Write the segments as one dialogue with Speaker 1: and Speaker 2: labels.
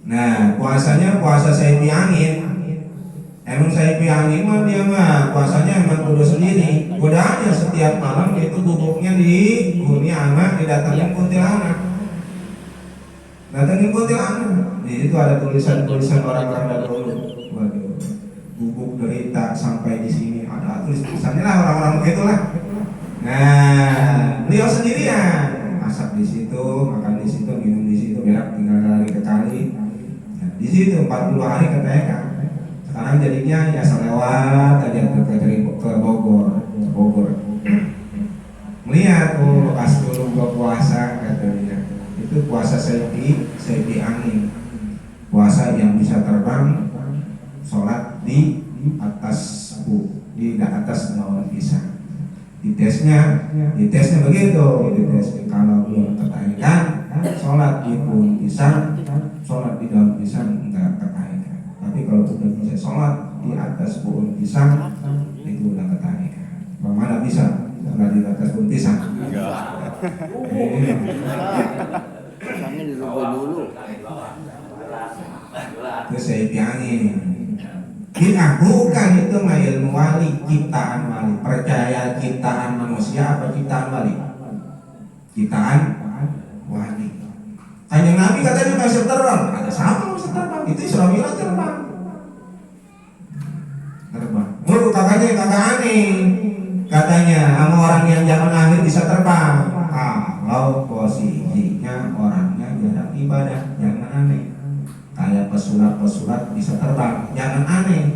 Speaker 1: Nah, puasanya puasa Sayfi Angin. Emang Sayfi Angin mah dia mah puasanya emang kudu sendiri. Godaannya setiap malam itu bubuknya dihuni anak didatangin kuntilanak. Datangin kuntilanak. Di itu ada tulisan-tulisan orang-orang dahulu. Waduh, bubuk derita sampai di sini ada tulisannya lah orang-orang begitulah. Nah, beliau sendirian masak di situ, makan di situ, minum di situ, berak tinggal dari ke kali. Nah, di situ 40 hari katanya kan. Sekarang jadinya ya selewat aja ke Bogor. Melihat pas dulu gua puasa katanya. Itu puasa Sayfi Angin. Puasa yang bisa terbang, sholat di atas daun pisang. Ditesnya begitu, kalau belum tertaikkan, sholat di pohon pisang, sholat di daun pisang enggak tertaikkan. Tapi kalau sudah bisa sholat di atas pohon pisang, itu udah tertaikkan. Bagaimana bisa sholat di atas pohon pisang?
Speaker 2: Pisangnya dirubah dulu.
Speaker 1: Itu Sayfi Angin. Bid'ah bukan itu mah ilmu wali, ciptaan wali. Percaya ciptaan manusia apa ciptaan wali? Ciptaan wali. Kanjeng Nabi katanya bisa terbang. Ada siapa bisa terbang? Itu Israfil terbang. Menurut kakak aneh. Katanya sama orang yang zaman akhir bisa terbang. Kalau posisinya orangnya jarang ibadah, jangan aneh. Kayak pesulap bisa terbang, jangan aneh.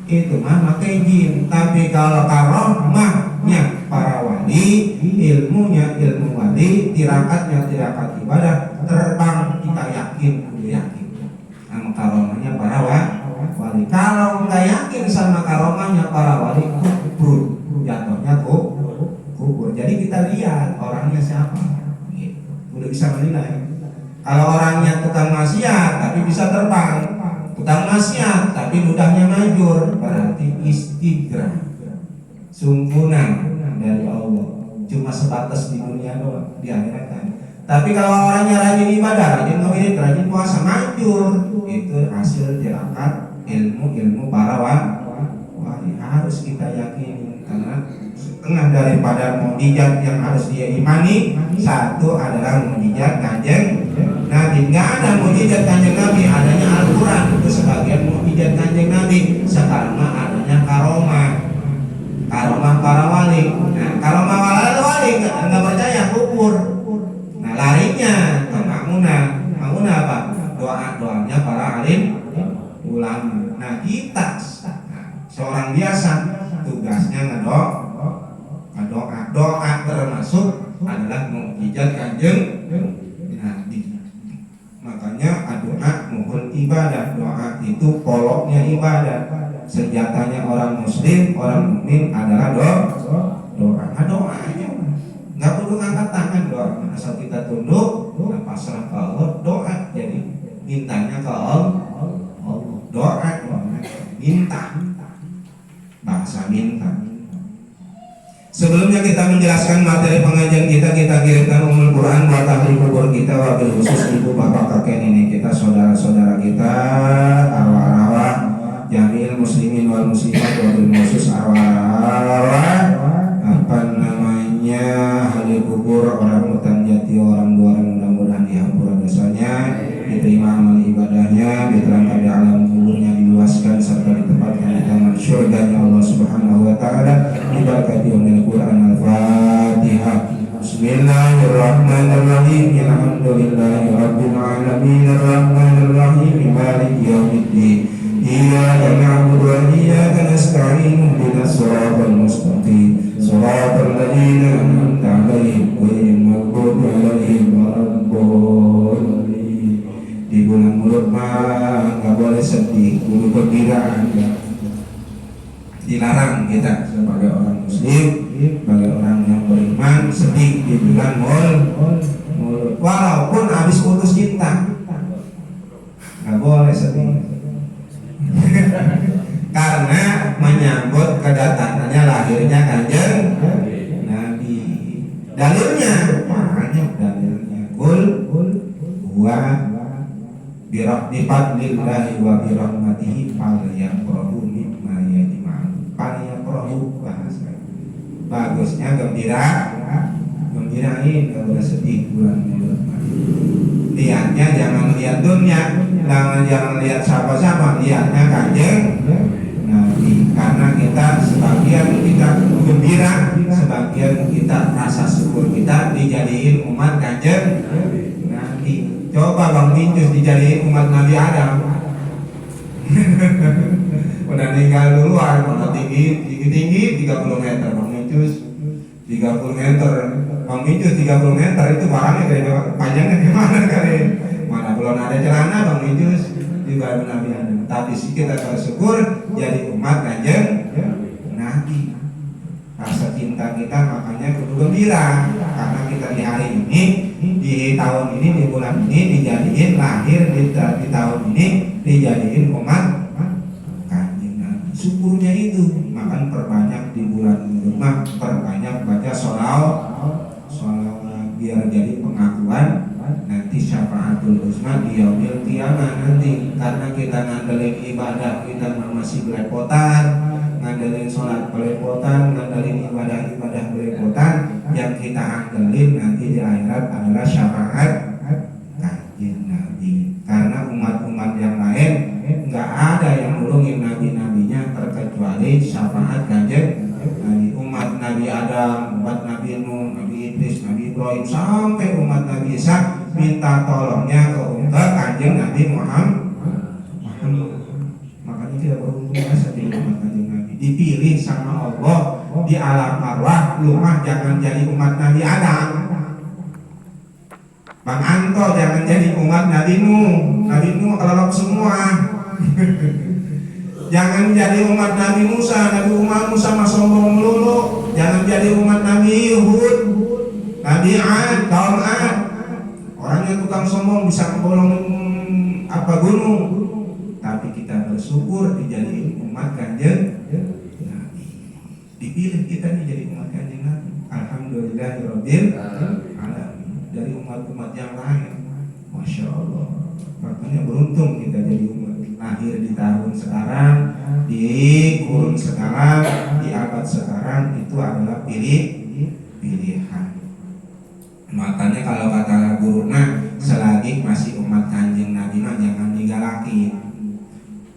Speaker 1: Itu mah pakai jin. Tapi kalau karomahnya para wali, ilmunya ilmu wali, tirakatnya tirakat ibadah, terbang kita yakin. Sama karomahnya para wali. Kalau nggak yakin sama karomahnya para wali, kubur, jatuhnya kubur. Jadi kita lihat orangnya siapa, gitu. Udah bisa menilai. Kalau orangnya tukang maksiat tapi bisa terbang, tukang maksiat tapi ludahnya manjur, berarti istidraj, sunggunan dari Allah. Cuma sebatas di dunia doang, di akhirat kan. Tapi kalau orangnya rajin ibadah, rajin wirid, rajin puasa, manjur, itu hasil tirakat ilmu para wali. Harus kita yakini, karena setengah daripada mukjizat yang harus dia imani, satu adalah mukjizat Kanjeng Nabi. Nggak ada mukjizat Kanjeng Nabi, adanya Al-Quran. Itu sebagian mukjizat Kanjeng Nabi. Sekarang adanya karomah para wali. Nah, karomah wali nggak percaya kubur. Nah, larinya ke Ma'munah apa? Doanya para alim ulama. Nah, kita seorang biasa tugasnya doa termasuk adalah mukjizat Kanjeng Nabi. Makanya doa mohon ibadah. Doa itu poloknya ibadah. Senjatanya orang muslim, orang mukmin adalah doa. Doa aja. Nggak perlu angkat tangan doa. Asal kita tunduk, pasrah ke Allah, doa. Jadi mintanya ke Allah. Doa, minta. Bahasa minta. Sebelumnya kita menjelaskan materi pengajian kita kirimkan Ummul Quran buat ahli kubur kita, wabil khusus ibu bapak kakek nenek kita, saudara-saudara kita, arwah-arwah jami'il muslimin wal muslimat, wabil khusus arwah-arwah ahli kubur, orang hutan jati, orang dua, orang mudah-mudahan diampura dosanya, diterima amal ibadahnya, diterangkan di alam kuburnya, diluaskan serta ditempatkan di taman syurganya Allah Subhanahu wa taala. Diberkati oleh Quran Al-Fatihah. Bismillahirrahmanirrahim. Alhamdulillahi rabbil alamin, arrahmanir rahim, maliki yaumiddin. Iyyaka na'budu wa iyyaka nasta'in, ihdinas siratal mustaqim, siratal ladzina an'amta 'alaihim ghairil maghdubi 'alaihim waladdallin. Di bulan mulut mah nggak boleh sedih, kudu gembira. Dilarang kita sebagai orang muslim, sebagai orang yang beriman, sedih di bulan mulut. Walaupun habis putus cinta, nggak boleh sedih. Karena menyambut kedatangannya lahirnya Kanjeng Nabi. Dalilnya banyak dalilnya. Qul huwa bifadlillahi wa birahmatihi falyafrahu mimma yajma'un. Falyafrahu bahasa. Bagusnya gembirain, kalau sedih bulan Ramadan. Lihatnya jangan lihat dunia, jangan lihat siapa-siapa, lihatnya Kanjeng Nabi. Karena kita sebagian kita gembira, sebagian kita rasa syukur kita dijadiin umat Kanjeng Nabi. Coba Bang Mincus dijadiin umat Nabi Adam. Udah meninggal duluan, udah tinggi 30 meter Bang Mincus 30 meter. Bang Mincus 30 meter itu barangnya kayak panjangnya gimana kali? Mana belum ada celana Bang Mincus juga Nabi Adam. Tapi sih kita bersyukur jadi umat Kanjeng Nabi. Rasa cinta kita makanya kudu gembira karena kita di hari ini, di tahun ini, di bulan ini dijadiin lahir di tahun ini dijadiin umat Kanjeng Nabi. Syukurnya itu makan perbanyak di bulan rumah, perbanyak baca sholawat biar jadi pengakuan nanti syafaatul uzma di yaumil qiyamah nanti. Karena kita ngandelin ibadah kita masih belepotan, ngandelin sholat belepotan, ngandelin ibadah belepotan, yang kita andelin nanti di akhirat adalah syafaat Kanjeng Nabi. Karena umat-umat yang lain nggak ada yang nulungin nabi-nabinya terkecuali syafaat Kanjeng Nabi. Umat Nabi Adam, umat Nabi Nuh, Nabi Idris, Nabi Ibrahim, sampai umat Nabi Isa minta tolongnya ke Kanjeng Nabi Muhammad. Makanya kita beruntung jadi umat Kanjeng Nabi, dipilih sama Allah di alam arwah. Lu mah jangan jadi umat Nabi Adam, Bang Anto jangan jadi umat Nabi Nuh. Nabi Nuh kelelep semua. Jangan jadi umat Nabi Musa. Nabi Musa mah sombong melulu. Jangan jadi umat Nabi Hud, Nabi Ad, kaum Ad. Orangnya tukang sombong bisa kebolong apa gunung. Tapi kita bersyukur dijadiin umat Kanjeng Nabi. Dipilih kita nih jadi umat Kanjeng Nabi. Alhamdulillahirabbil alamin. Dari umat-umat yang lain, Masya Allah. Makanya beruntung kita jadi umat lahir di tahun sekarang, di kurun sekarang, di abad sekarang. Itu adalah pilihan. Makanya kalau kata guruna, selagi masih umat Kanjeng Nabi mah jangan digalakin.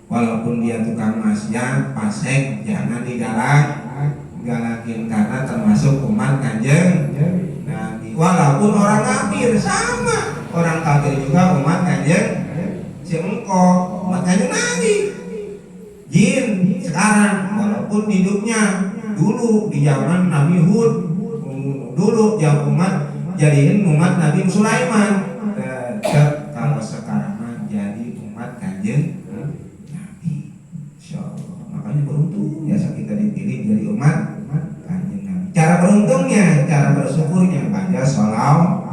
Speaker 1: Walaupun dia tukang maksiat, fasik, jangan digalakin karena termasuk umat Kanjeng Nabi. Walaupun orang kafir sama, orang kafir juga umat Kanjeng Engkau umat Kanjeng Nabi. Jin sekarang walaupun hidupnya dulu di zaman Nabi Hud, dulu yang umat jadiin umat Nabi Sulaiman. Kalau sekarang jadi umat Kanjeng Nabi, insyaallah. Makanya beruntung biasa kita dipilih jadi umat Kanjeng Nabi. Cara beruntungnya, cara bersyukurnya baca sholawat,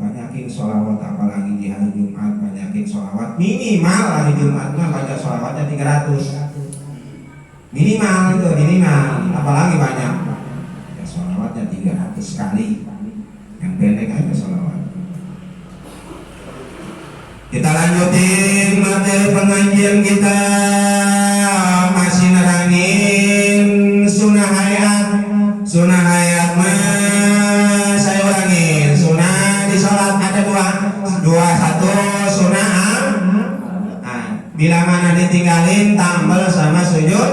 Speaker 1: banyakin sholawat, apalagi di hari Jumat banyakin sholawat. Minimal hari Jumat mah baca sholawatnya 300 minimal, apalagi banyak ya sholawatnya 300 kali. Yang pendek aja sholawat. Kita lanjutin materi pengajian kita, masih nerangin sunnah hayat mah saya ulangin. Sunnah di sholat ada dua satu sunnah bila mana ditinggalin tambal sama sujud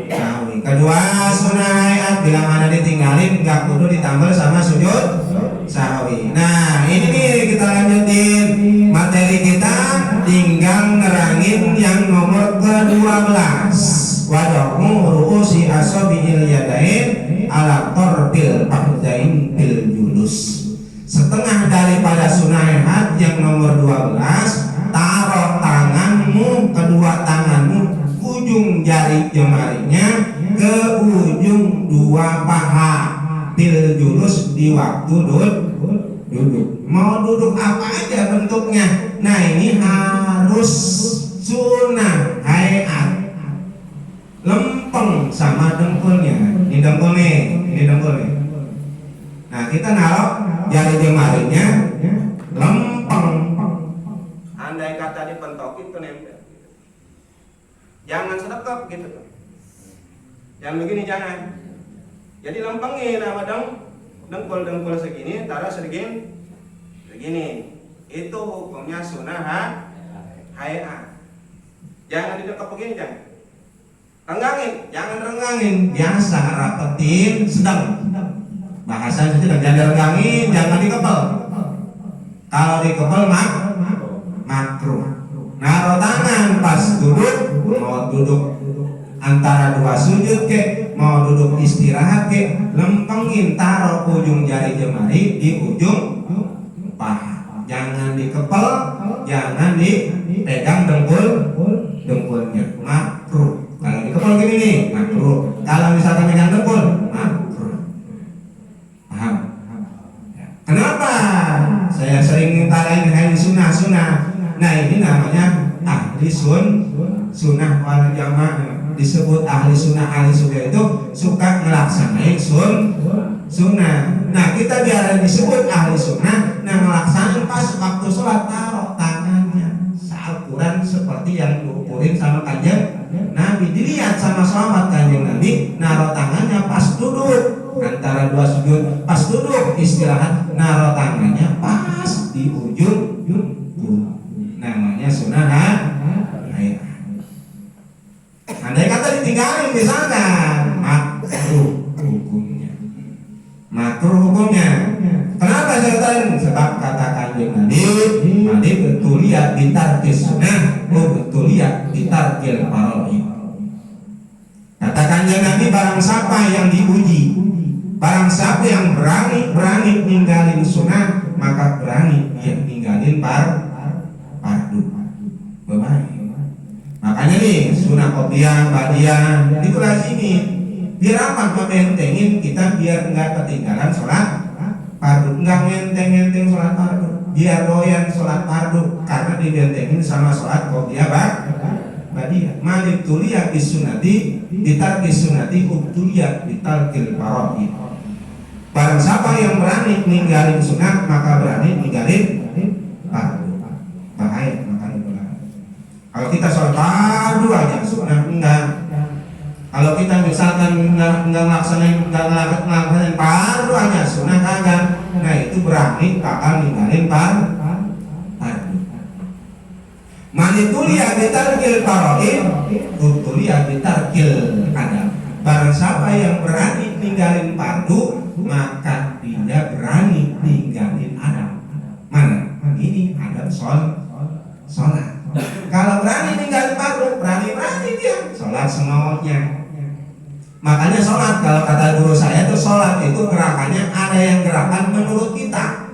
Speaker 1: sahwi. Kedua sunnah hayat bila mana ditinggalin nggak kudu ditambal sama sujud sahwi. Nah ini nih kita lanjutin materi kita, tinggal nerangin yang nomor ke-12. Wadahu ru'usi asabi'il yadain ala torbil fahdain bil julus. Setengah daripada sunnah hayat yang nomor 12, taruh tanganmu, kedua tanganmu, ujung jari jemarinya ke ujung dua paha bil julus di waktu duduk. Mau duduk apa aja bentuknya. Nah ini harus sunnah hayat. Lempeng sama dengkulnya. Ini dengkul nih. Nah kita naruh jari jemarinya lempeng. kata dipentok itu nempel. Jangan sedekap gitu. Yang begini jangan. Jadi lempengin sama dengkul segini, taruh segini. Itu hukumnya sunnah hayat. Jangan didekap begini, jangan. Jangan renggangin. Biasa rapetin, sedang. Bahasa itu jangan renggangin, jangan dikepel. Kalau dikepel makruh. Naruh tangan pas duduk, mau duduk antara dua sujud ke, mau duduk istirahat ke, lempengin, taruh ujung jari jemari di ujung paha. Jangan dikepel, jangan dipegang dengkulnya. Makruh. Kalau dikepel gini nih, makruh. Kalau misalkan pegang dengkul, makruh. Paham? Kenapa? Saya sering ngutarain ahli sunnah. Nah ini namanya ahli sunnah wal jamaah. Disebut ahli sunnah itu suka ngelaksanain sunnah. Nah kita biar disebut ahli sunnah, nah ngelaksanain pas waktu sholat taruh tangannya Al-Quran seperti yang diukurin sama kanjeng Nabi. Dilihat sama sahabat kanjeng Nabi, naruh tangannya pas duduk antara dua sujud, pas duduk istirahat, naruh tangannya pas di ujung namanya sunnah hayat. Andai kata ditinggalin misalkan makruh hukumnya. Kenapa saya katakan? Sebab kata kanjeng Nabi, mandi betul lihat ditarkis sunnah, betul lihat ditarkil faraid. Kata kanjeng Nabi, barang siapa yang diuji, barang siapa yang berani ninggalin sunnah, maka berani dia ninggalin fardu. Bebaik. Makanya nih sunnah qobliyah, ba'diyah itu lazimi. Biar apa? Membentengin kita biar enggak ketinggalan sholat fardu. Enggak ngenteng sholat fardu. Biar doyan sholat fardu karena dibentengin sama sholat qobliyah, ba'diyah. Malik tuliyah bis sunnati, ditarkis sunnati, ubtuliyah ditarkil faraid. Barang siapa yang berani ninggalin sunnah, maka berani ninggalin fardu. Bahaya makanya itu. Kalau kita sholat fardu aja sunnah enggak. Kalau kita misalkan enggak ngelaksanain fardu aja sunnah kagak. Nah itu berani kakak ninggalin fardu. Manituliah bitarkil faraid, utuliah bitarkil adab. Barang siapa yang berani ninggalin fardu, maka dia berani ninggalin adab. Mana? Ini adab sholat. Kalau berani ninggalin fardu, berani dia sholat semaunya. Makanya sholat, kalau kata guru saya itu sholat itu gerakannya ada yang gerakan menurut kita,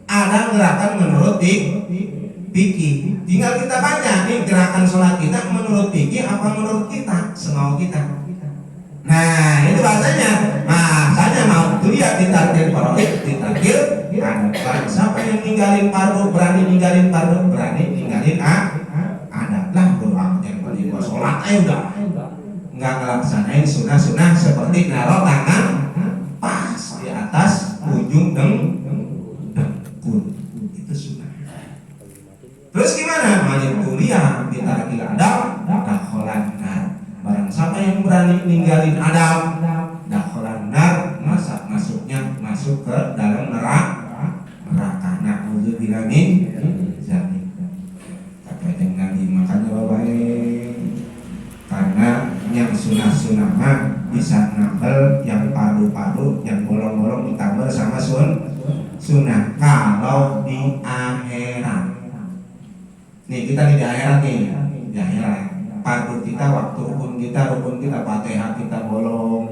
Speaker 1: ada gerakan menurut fikih. Tinggal kita baca nih gerakan sholat kita menurut fikih apa menurut kita, semau kita. Nah itu bahasanya. Bahasanya mau tuh ya ditarkil faraid, ditarkil adab. Siapa yang ninggalin fardu, berani ninggalin fardu, berani ninggalin adab. Lah doa yang paling buat sholat aja udah nggak ngelaksanain sunnah seperti naruh tangan pas di atas ujung dengkul. Itu sunnah. Terus gimana? Malik kuliah ditarkil adab, dakholan nar. Barang siapa yang berani ninggalin adab, dakholan nar, masuknya masuk ke dalam neraka. Na'udzubillah min dzalik. Kata Nabi, makanya baik karena yang sunnah mah bisa nambel, yang paru-paru, yang bolong-bolong ditambal sama sunnah. Kalau di akhirat, nih kita di akhirat nih, di akhirat fardu kita, waktu rukun kita Fatihah kita bolong,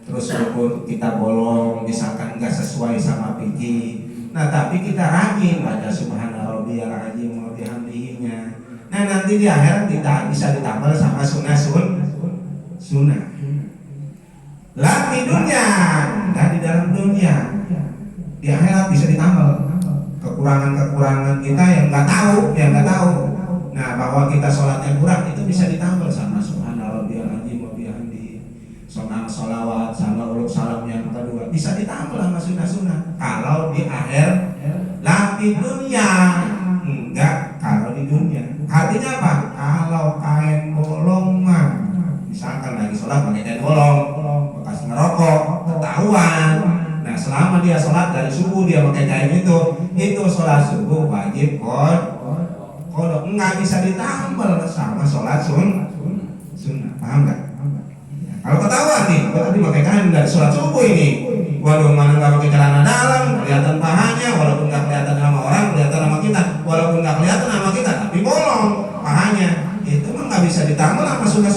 Speaker 1: terus rukun kita bolong, misalkan nggak sesuai sama fikih. Nah tapi kita rajin baca subhana rabbiyal azim wa bihamdihi-nya. Nah nanti di akhirat kita bisa ditambal sama sunnah. Lah di dunia, dan di dalam dunia, di akhirat bisa ditambal kekurangan kita yang nggak tahu. Nah bahwa kita sholatnya kurang itu bisa ditambal sama subhana rabbiyal azim wa bihamdihi, sama sholawat, sama uluk salam yang kedua bisa ditambal sama sunnah. Kalau di akhir, lah di dunia enggak. Kalau di dunia dunia. Artinya apa? Kalau kain bolong mah, misalkan lagi sholat pakai kain bolong, bekas ngerokok, ketahuan. Nah selama dia sholat dari subuh dia pakai kain itu sholat subuh wajib kodok, nggak bisa ditambal sama sholat sunnah, paham nggak? Kalau ketahuan nih, tadi pakai kain dari sholat subuh ini, walau mana nggak pakai celana dalam, kelihatan pahanya, walaupun nggak kelihatan sama orang, kelihatan sama kita, walaupun nggak kelihatan sama kita, tapi bolong pahanya, itu mah nggak bisa ditambal sama sunnah,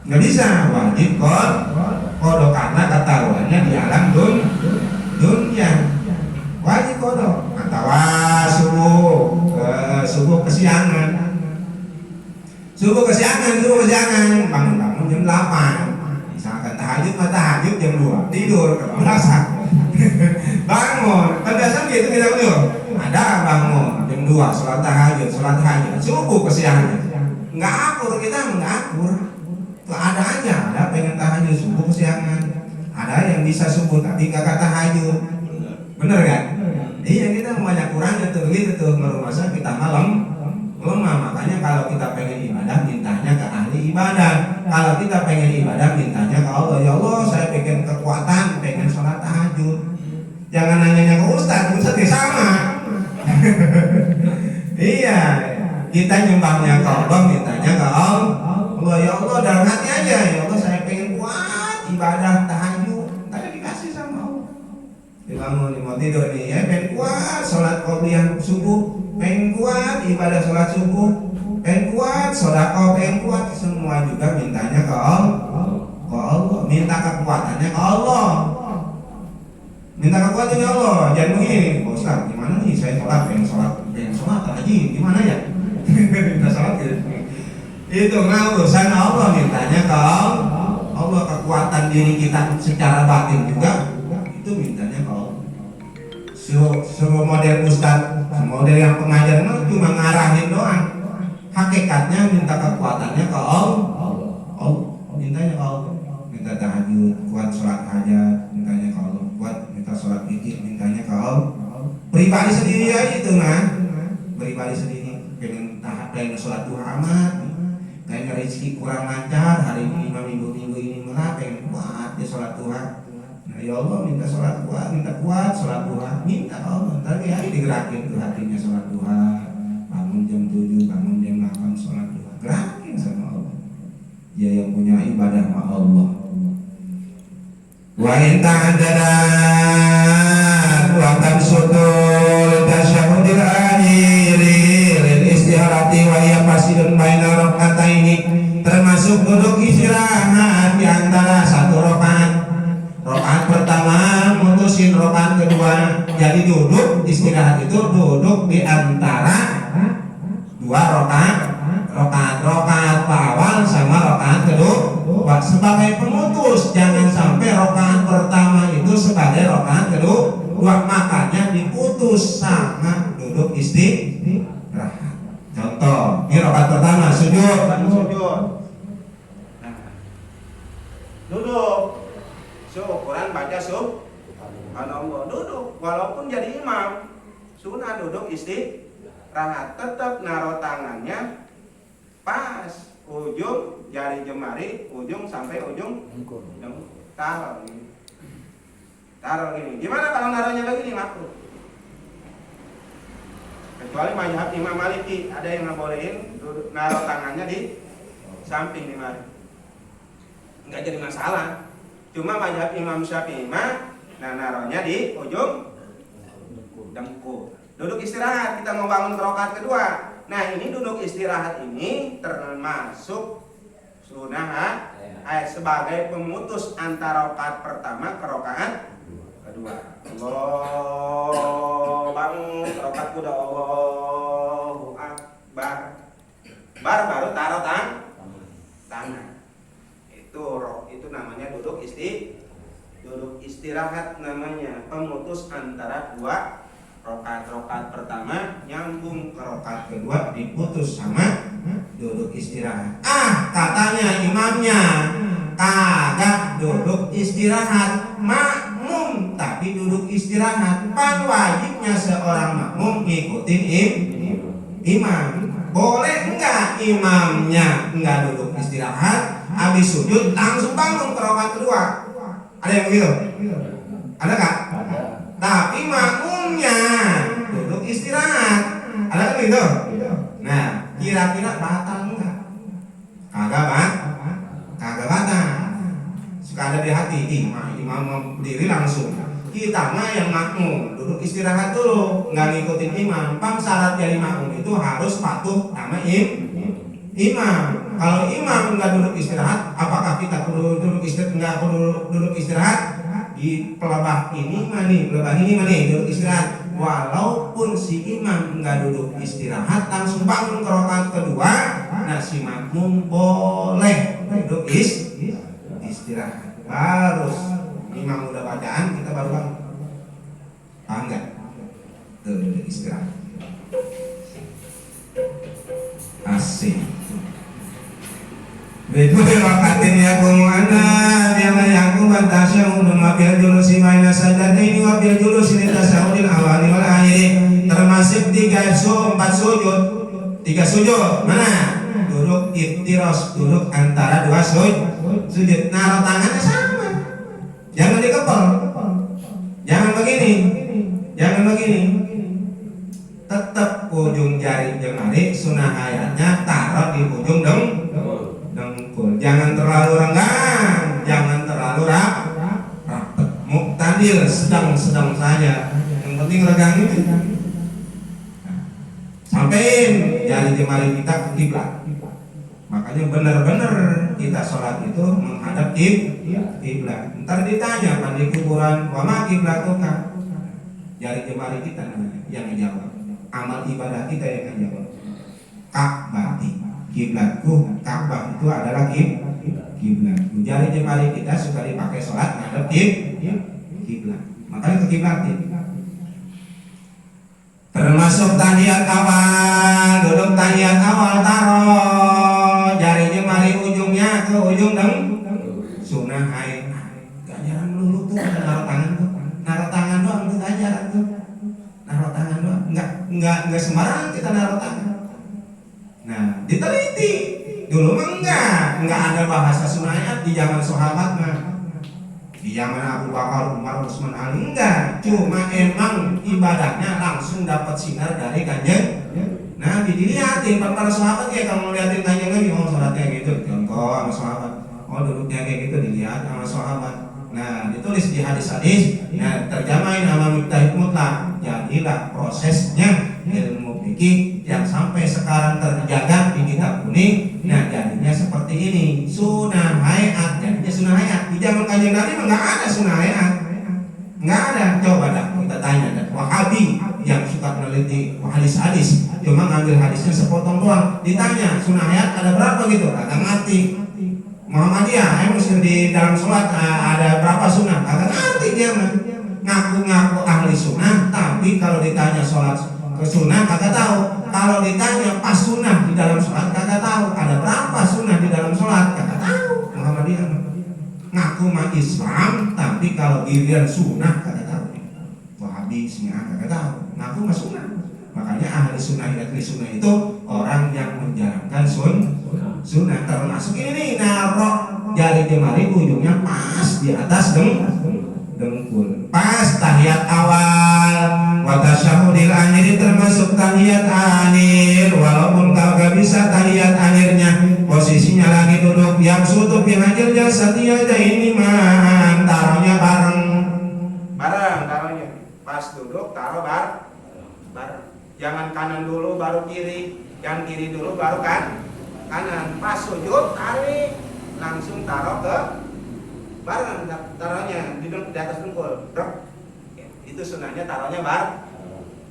Speaker 1: nggak bisa, wajib kodok karena ketahuannya di alam dunia, wajib kodok. Atau subuh kesiangan, bangun jam 8, misalkan tahajud jam 2, tidur merasa bangun, kan biasa gitu kita tidur, ada bangun jam 2, sholat tahajud, subuh kesiangan, nggak akur, kita nggak akur, ada aja, ada pengen tahajud subuh kesiangan, ada yang bisa subuh tapi nggak tahajud, bener kan? Iya, kita banyak kurangnya tuh gitu merasa kita malam lemah. Makanya kalau kita pengen ibadah mintanya ke ahli ibadah. Kalau kita pengen ibadah mintanya ke Allah. Ya Allah, saya pengen kekuatan, pengen sholat tahajud. Jangan nanya ke Ustadz ya sama. Iya, kita nyembahnya ke Allah, mintanya ke Allah. Ya Allah, dalam hati aja. Ya Allah, saya pengen kuat ibadah tahajud. Tadi dikasih sama Allah. Dibangun, mau tidur nih, ya pengen kuat sholat qobliyah subuh, pengen kuat ibadah sholat subuh, pengen kuat sodaqah, pengen kuat, semua juga mintanya ke Allah, minta kekuatannya ke Allah, minta kekuatannya Allah. Jangan begini, Ustaz, gimana nih saya pengen sholat lagi, gimana ya? Minta sholat gitu. Itu mah urusan Allah, mintanya ke Allah, kekuatan diri kita secara batin juga itu mintanya ke Allah. Semua model ustaz, model yang pengajar cuma ngarahin doang. Hakikatnya minta kekuatannya ke Allah, mintanya ke Allah. Minta tahajud, kuat sholat hajat, mintanya ke Allah. Kuat minta sholat zikir, mintanya ke Allah. Pribadi sendiri aja itu mah, pribadi sendiri pengen sholat duha amat, pengen rezeki kurang lancar hari ini, minggu ini mah pengen kuat dia sholat duha. Ya Allah, minta sholat kuat, minta kuat sholat duha, minta Allah. Ntar hari digerakin tuh hatinya sholat duha, bangun jam 7, bangun jam 8 sholat duha, gerakin sama Allah. Dia yang punya ibadah sama Allah. Wa in ta'adadat wa tamsutul tasyahudil akhiri lil istiharati wa hiya fasidun baina rakataini, termasuk duduk istirahat di antara satu rakaat. Rakaat pertama mutusin rakaat kedua. Jadi duduk istirahat itu duduk di antara dua rakaat awal sama rakaat kedua sebagai pemutus. Jangan sampai rakaat pertama itu sebagai rakaat kedua, makanya diputus sama duduk istirahat. Contoh, ini rakaat pertama sujud. Duduk. Quran baca subhanallah, duduk, walaupun jadi imam sunnah duduk istirahat, tetap naruh tangannya pas ujung jari jemari, ujung sampai ujung taruh gini. Gimana kalau naruhnya begini makruh? Kecuali mazhab Imam Maliki, ada yang ngebolehin naruh tangannya di samping nih, nggak jadi masalah. Cuma mazhab Imam Syafi'i mah naruhnya di ujung dengkul. Duduk istirahat, kita mau bangun rakaat kedua. Nah, ini duduk istirahat ini termasuk sunnah sebagai pemutus antara rakaat pertama ke rakaat kedua. Allah bangun rakaat kedua, Allahu Akbar. Baru taruh tangan. Itu namanya duduk istirahat, namanya pemutus antara dua rakaat pertama nyambung ke rakaat kedua, diputus sama duduk istirahat. Katanya imamnya kagak duduk istirahat, makmum tapi duduk istirahat. Pan wajibnya seorang makmum ngikutin imam. Boleh enggak imamnya enggak duduk istirahat, habis sujud langsung bangun ke rakaat kedua? Ada yang begitu? Ada nggak? Tapi makmumnya duduk istirahat. Ada kan begitu? Nah, kira-kira batal enggak? Kagak batal. Suka ada di hati, imam berdiri langsung. Kita mah yang makmum duduk istirahat dulu, nggak ngikutin imam. Pam syarat jadi makmum itu harus patuh sama imam. Kalau imam nggak duduk istirahat, apakah kita perlu duduk istirahat? Nggak perlu duduk istirahat. Di pelebah ini mana duduk istirahat. Walaupun si imam nggak duduk istirahat, langsung bangun ke rakaat kedua, nah si makmum boleh duduk istirahat. Harus imam udah bacaan, kita baru bangun. Paham nggak? Duduk istirahat. Asik. Betul wakatin yakum ana yang bantasyahud wa bil julusi baina sajdatain wa bil julusi li tasyahudil awali wal akhiri, termasuk 3 sujud. 3 sujud. Mana? Duduk iftiras, duduk antara 2 sujud. Naruh tangannya sama. Jangan dikepel. Jangan begini. Tetap ujung jari jemari sunah ayatnya taruh di ujung dengkul. Jangan terlalu renggang, jangan terlalu rapat. Muktadil, sedang saja. Yang penting renggang itu. Sampein jari jemari kita ke kiblat. Makanya benar-benar kita sholat itu menghadap kiblat. Ntar ditanya kan di kuburan, wa ma kiblatuka? Jari jemari kita yang menjawab. Amal ibadah kita yang menjawab. Ka'bati, kiblatku, Ka'bah itu adalah kiblat. Jari jemari kita suka dipakai sholat menghadap kiblat. Makanya ke kiblatin. Termasuk tahiyat awal, duduk tahiyat awal taruh jari jemari ujungnya ke ujung sunah haid. Ganjaran melulu tuh naruh tangan doang tuh ganjaran tuh. Naruh tangan doang, enggak sembarangan kita naruh tangan. Nah, diteliti. Dulu mah enggak ada bahasa sunah haid di zaman sahabat mah. Di zaman Abu Bakar, Umar, Utsman, Ali enggak, cuma emang ibadahnya langsung dapat sinar dari Kanjeng Nabi. Dilihatin para sahabat ya, kalau ngeliatin Kanjeng Nabi, oh sholatnya gitu, contoh sama sahabat, oh duduknya kayak gitu, dilihat sama sahabat. Nah, ditulis di hadis-hadis, nah terjemahin sama Miftahul Mutlaq. Jadilah prosesnya ilmu fikih yang sampai sekarang terjaga di kitab kuning. Nah, jadinya seperti ini, sunah hayat. Jadinya sunah hayat. Di zaman Kanjeng Nabi nggak ada sunah hayat, nggak ada. Coba dah kita tanya dah Wahabi yang suka meneliti hadis-hadis, cuma ngambil hadisnya sepotong doang. Ditanya sunah hayat ada berapa gitu, agak ngerti. Muhammadiyah, Muslim di dalam sholat ada berapa sunnah? Agak ngerti dia mah. Ngaku-ngaku ahli sunnah, tapi kalau ditanya sholat ke sunnah kagak tahu. Kalau ditanya pas sunnah di dalam sholat kagak tahu. Ada berapa sunnah di dalam sholat kagak tahu. Muhammadiyah ngaku mah Islam, tapi kalau giliran sunnah kagak tahu. Wahabi Syiah kagak tahu. Ngaku mah sunnah. Makanya ahli sunnah itu orang yang menjalankan sunnah, termasuk ini naruh jari jemari ujungnya pas di atas dengkul. Pas tahiyat awal, wa tasyahudil akhir, termasuk tahiyat akhir. Walaupun kagak bisa tahiyat akhirnya, posisinya lagi duduk yang sutup yang hajar jasatiyah ini mah taruhnya bareng taruhnya. Pas duduk taruh bareng. Jangan kanan dulu baru kiri, yang kiri dulu baru kanan. Pas sujud tarik, langsung taruh ke bareng, taruhnya di atas dengkul. Itu sunahnya taruhnya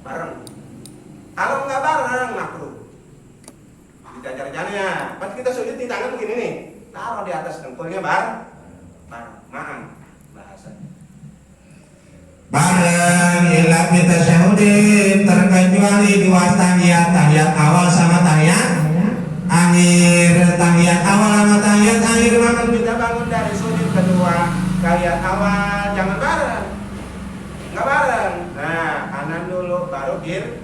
Speaker 1: bareng. Kalau nggak bareng makruh. Dijajar-jajarnya. Pas kita sujud di tangan begini nih, taruh di atas dengkulnya bareng. Maaf bahasanya. Bareng ila kita syahudin, terkecuali 2 tahiyat awal sama tahiyat akhir. Tahiyat awal sama tahiyat akhir, maka kita bangun dari sujud kedua. Tahiyat awal jangan bareng, nggak bareng. Nah, kanan dulu baru kiri.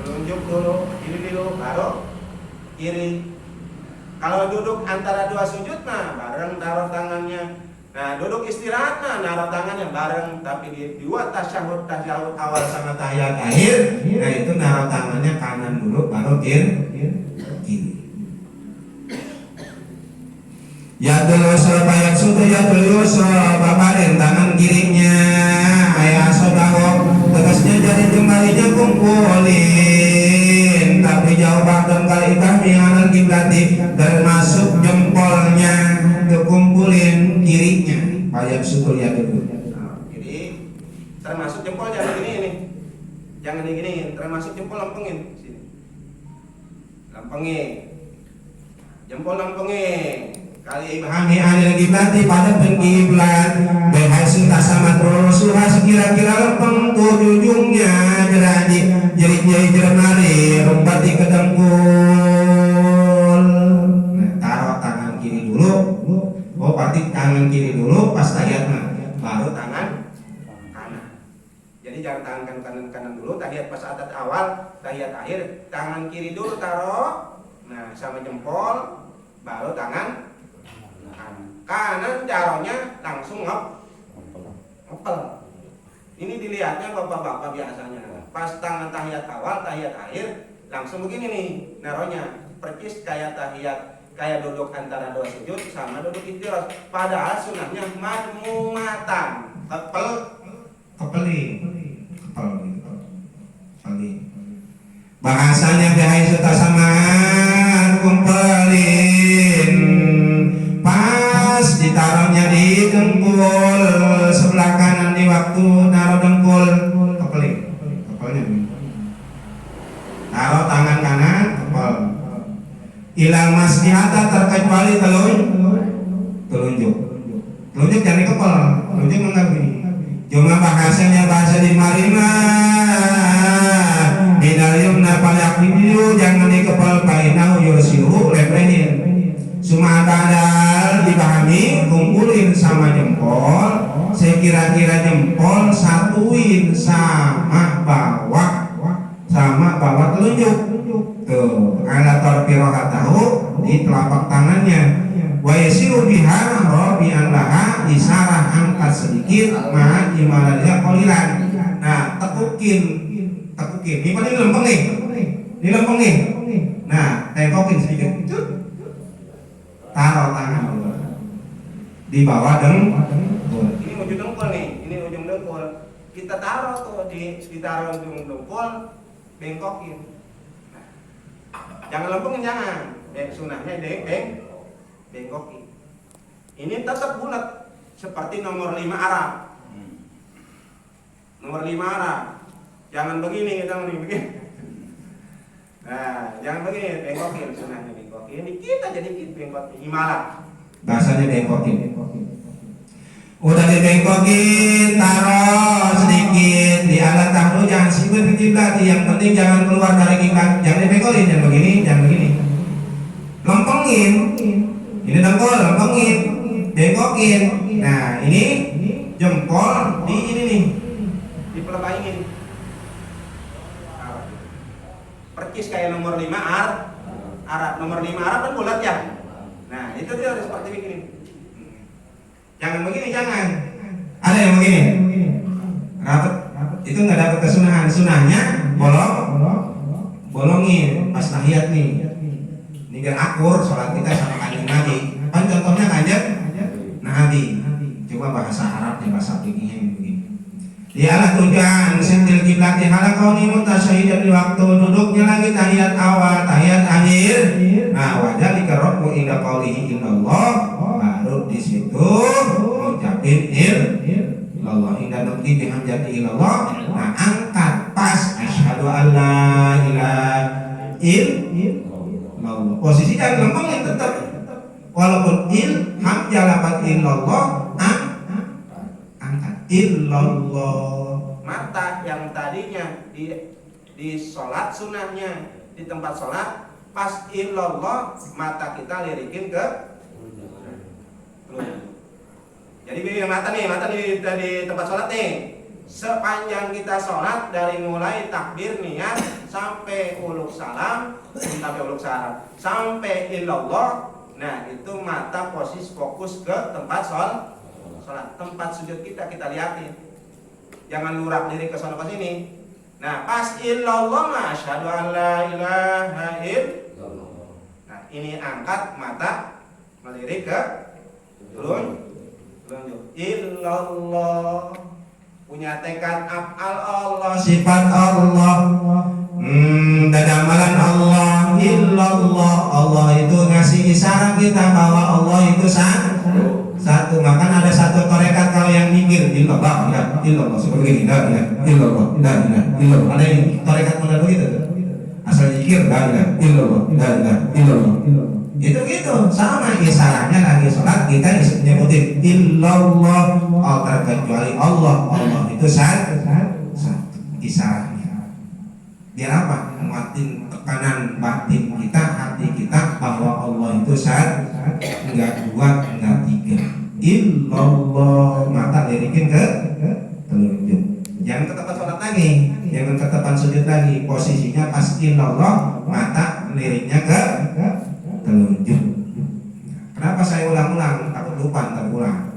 Speaker 1: Telunjuk dulu, kiri dulu, baru kiri. Kalau duduk antara dua sujud mah bareng taruh tangannya. Nah, duduk istirahat mah naruh tangannya bareng, tapi di dua tasyahud awal sama tahiyat akhir, nah itu naruh tangannya kanan dulu baru kiri. Ya dulu supaya sudah ya dulu baparin tangan kirinya ayah saudara tegasnya jadi jemarinya kumpulin tapi jauh bahkan kali kami anak kiblati termasuk jempolnya kekumpulin kirinya ayah sudah ya dulu. Jadi termasuk jempol jangan digini termasuk jempol lempengin sini lempengin jempol lempengin kali kami ada kiblati pada pengkiblat berhasil sama terusura sekira-kira lempeng tuh ujungnya jerani jari jermari rumpati ke dengkul. Nah, taruh tangan kiri dulu. Oh, berarti tangan kiri dulu pas tahiyat baru tangan kanan. Jadi jangan tangan kanan dulu tahiyat pas atas awal, tahiyat akhir tangan kiri dulu taruh. Nah, sama jempol baru tangan kanan jaronya langsung ngepel. Ini dilihatnya bapak-bapak biasanya pas tangan tahiyat awal tahiyat akhir langsung begini nih naronya percis kayak tahiyat kayak duduk antara dua sujud sama duduk istiros, padahal sunahnya madmumatan kepelin bahasanya bahaya suta samaan kumpulin pas ditaruhnya di dengkul sebelah kanan di waktu naruh dengkul kepelnya taruh tangan kanan kepel ilang masjihata terkecuali telunjuk jangan kepel telunjuk enggak begini cuma bahasanya bahasa di marima bidayumna palak video jangan dikepel painau yosiru leprehin cuma kadal dipahami kumpulin sama jempol sekira-kira jempol satuin sama bawah telunjuk tuh alator pirohat tahu di telapak tangannya wa yasiru biha rabi'an laha isarah angkat sedikit ma imaladnya kolilan. Nah tekukin ini paling lempeng nih nah tengkokin sedikit taruh tangan dulu di bawah dengkul. Ini ujung dengkul nih, ini ujung dengkul. Kita taruh tuh ditaruh ujung dengkul, bengkokin. Nah, jangan lempengin jangan. Sunahnya bengkokin. Ini tetap bulat seperti nomor 5 Arab. Nomor 5 Arab. Jangan begini begini. Nah, jangan begini, bengkokin sunahnya bengkokin. Ini kita jadi bengkokin himalah. Bahasanya bengkokin. Udah dibengkokin, taruh sedikit di alat tahu jangan sibuk di kiblat. Yang penting jangan keluar dari kiblat. Jangan dibengkokin, jangan begini. Lempengin. Ini dengkul, lempengin, bengkokin. Nah, ini jempol di ini nih. Dipelebainin. Percis kayak nomor 5 Arab. Nomor 5 Arab kan bulat ya. Nah, itu dia harus seperti begini. Jangan begini, jangan. Ada yang begini. Rapat. Itu nggak dapat kesunahan. Sunahnya bolongin pas tahiyat nih. Ini biar akur sholat kita sama kanjeng Nabi. Kan contohnya kanjeng Nabi. Coba bahasa Arabnya, bahasa fikihnya begini. Dialah tujuan sentil kiblat hala kauni mutasyahidan di waktu duduknya lagi tahiyat awal, tahiyat akhir. Nah, wajah dikerok inda qaulihi illallah baru di situ ngucapin illallah inda nutqi bihamdati illallah. Nah, angkat pas asyhadu an la ilaha illallah. Posisi jangan lempengin tetap. Walaupun hamzah lafaz illallah illallah. Mata yang tadinya di sholat sunahnya di tempat sholat pas illallah mata kita lirikin ke telunjuk. Jadi begini mata di tempat sholat nih sepanjang kita sholat dari mulai takbir niat sampai uluk salam sampai illallah. Nah itu mata posisi fokus ke tempat sholat, tempat sujud kita liatin, jangan lurak diri ke sana ke sini. Nah pas illallah asyhadu an la ilaha illallah. Nah ini angkat mata melirik ke telunjuk illallah, punya tekad af'al Allah, sifat Allah, dan amalan Allah. Illallah, Allah itu ngasih isyarat kita bahwa Allah itu satu. Maka ada satu tarekat kalau yang mikir illallah, ya illallah seperti ini, la ilaha illallah, la ilaha illallah. Ada yang tarekat model begitu tuh, asal zikir la ilaha illallah, la ilaha illallah. Itu gitu, sama isyaratnya lagi sholat kita nyebutin illallah, terkecuali Allah. Allah itu satu isyaratnya. Biar apa? Menguatin tekanan batin kita, hati kita bahwa Allah itu satu, enggak dua, enggak tiga. Illallah, mata lirikin ke telunjuk. Jangan ke tempat sholat lagi, jangan ke tempat sujud lagi. Posisinya pas illallah, mata liriknya ke telunjuk. Kenapa saya ulang-ulang? Takut lupa ntar pulang.